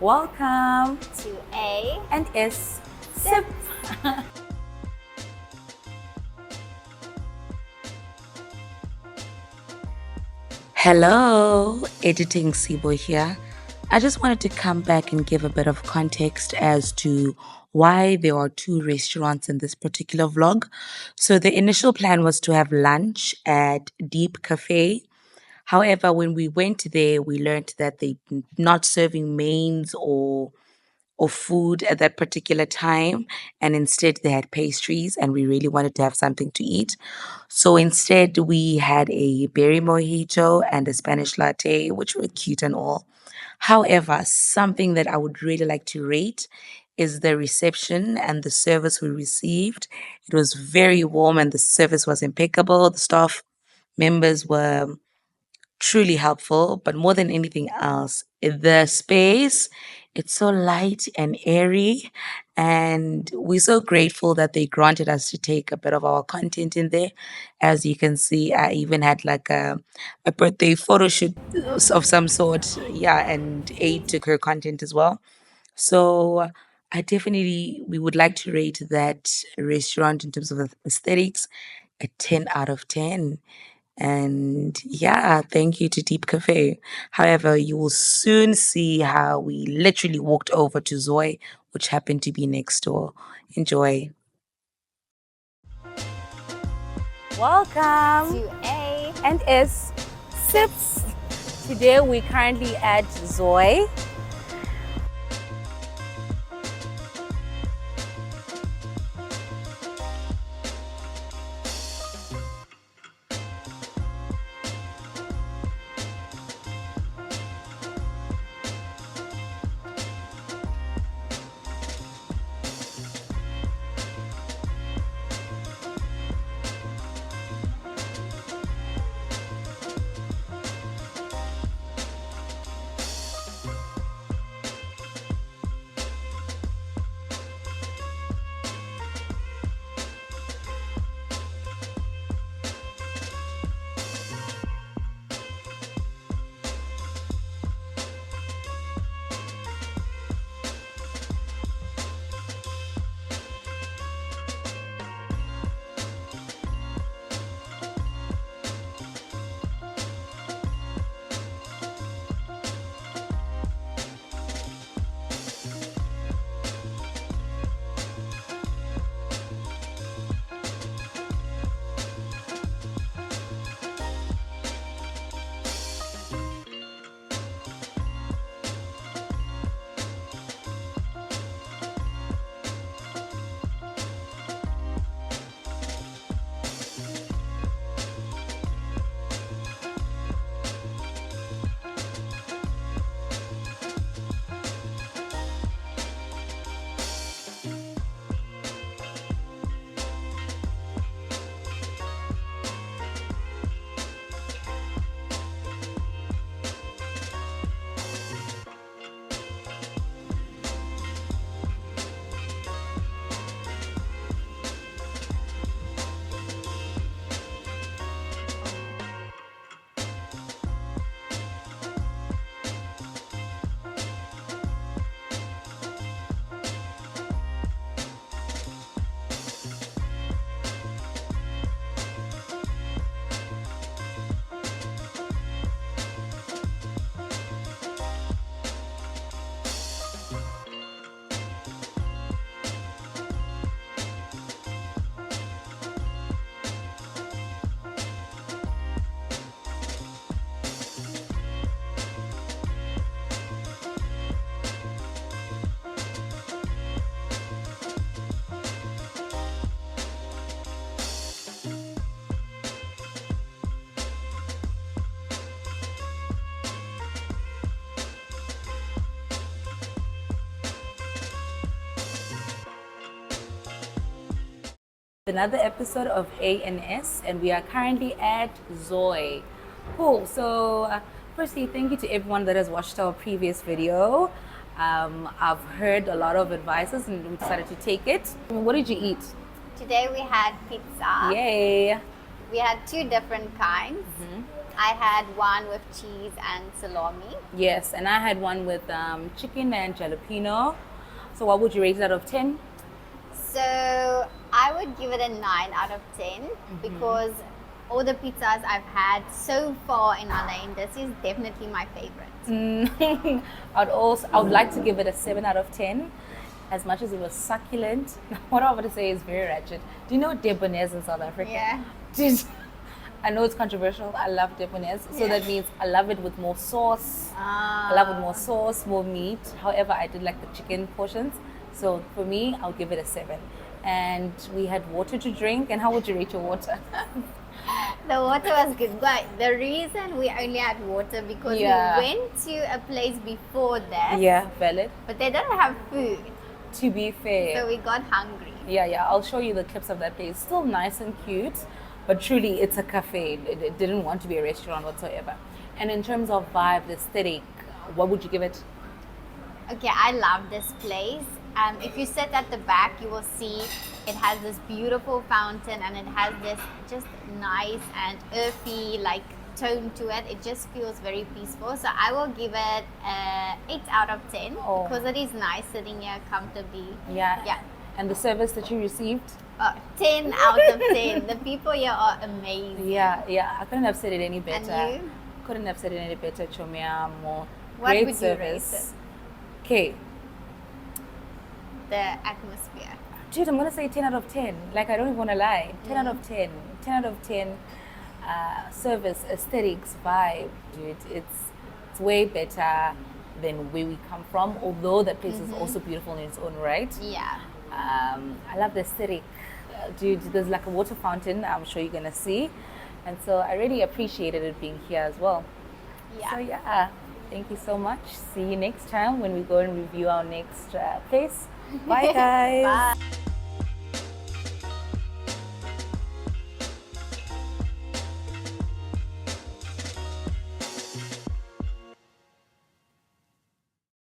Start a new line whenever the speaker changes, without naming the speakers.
Welcome
to A
and S Sip. Hello, editing Sibo here. I just wanted to come back and give a bit of context as to why there are two restaurants in this particular vlog. So the initial plan was to have lunch at Deep Cafe. However, when we went there, we learned that they're not serving mains or food at that particular time, and instead they had pastries, and we really wanted to have something to eat. So instead, we had a berry mojito and a Spanish latte, which were cute and all. However, something that I would really like to rate is the reception and the service we received. It was very warm and the service was impeccable. The staff members were truly helpful, but more than anything else, the space, it's so light and airy, and we're so grateful that they granted us to take a bit of our content in there. As you can see, I even had like a birthday photo shoot of some sort, yeah, and Aid took her content as well. So I definitely, we would like to rate that restaurant in terms of aesthetics a 10 out of 10. And yeah, thank you to Deep Cafe. However, you will soon see how we literally walked over to Zoe, which happened to be next door. Enjoy. Welcome
to A
and S Sips. Today we're currently at Zoe. Another episode of ANS, and we are currently at Zoe. Cool. So, firstly, thank you to everyone that has watched our previous video. I've heard a lot of advices and we decided to take it. What did you eat?
Today we had pizza.
Yay!
We had two different kinds. I had one with cheese and salami.
Yes, and I had one with chicken and jalapeno. So what would you rate it out of 10?
So I would give it a 9 out of 10 because all the pizzas I've had so far in Alain, this is definitely my favorite.
I would like to give it a 7 out of 10. As much as it was succulent, what I'm going to say is very ratchet. Do you know debonaise in South Africa?
Yeah.
I know it's controversial. I love debonaise. So that means I love it with more sauce. I love it with more sauce, more meat. However, I did like the chicken portions. So for me, I'll give it a 7. And we had water to drink. And how would you rate your water?
The water was good, but the reason we only had water because we went to a place before that.
Yeah, valid.
But they didn't have food.
To be fair.
So we got hungry.
Yeah. I'll show you the clips of that place. Still nice and cute, but truly it's a cafe. It didn't want to be a restaurant whatsoever. And in terms of vibe, the aesthetic, what would you give it?
Okay, I love this place. If you sit at the back, you will see it has this beautiful fountain and it has this just nice and earthy like tone to it. It just feels very peaceful. So I will give it 8 out of 10 because it is nice sitting here comfortably.
Yeah. And the service that you received?
10 out of 10. The people here are amazing.
Yeah. I couldn't have said it any better.
And you?
Couldn't have said it any better, Chomiamo.
What
Great
would
service.
you rate it?
Okay.
The atmosphere.
Dude, I'm going to say 10 out of 10. Like, I don't even want to lie. 10 out of 10. 10 out of 10. Service, aesthetics, vibe, dude. It's way better than where we come from, although that place is also beautiful in its own right.
Yeah.
I love the aesthetic. Dude, there's like a water fountain I'm sure you're going to see. And so I really appreciated it being here as well.
Yeah.
So yeah, thank you so much. See you next time when we go and review our next place. Bye guys.
Bye.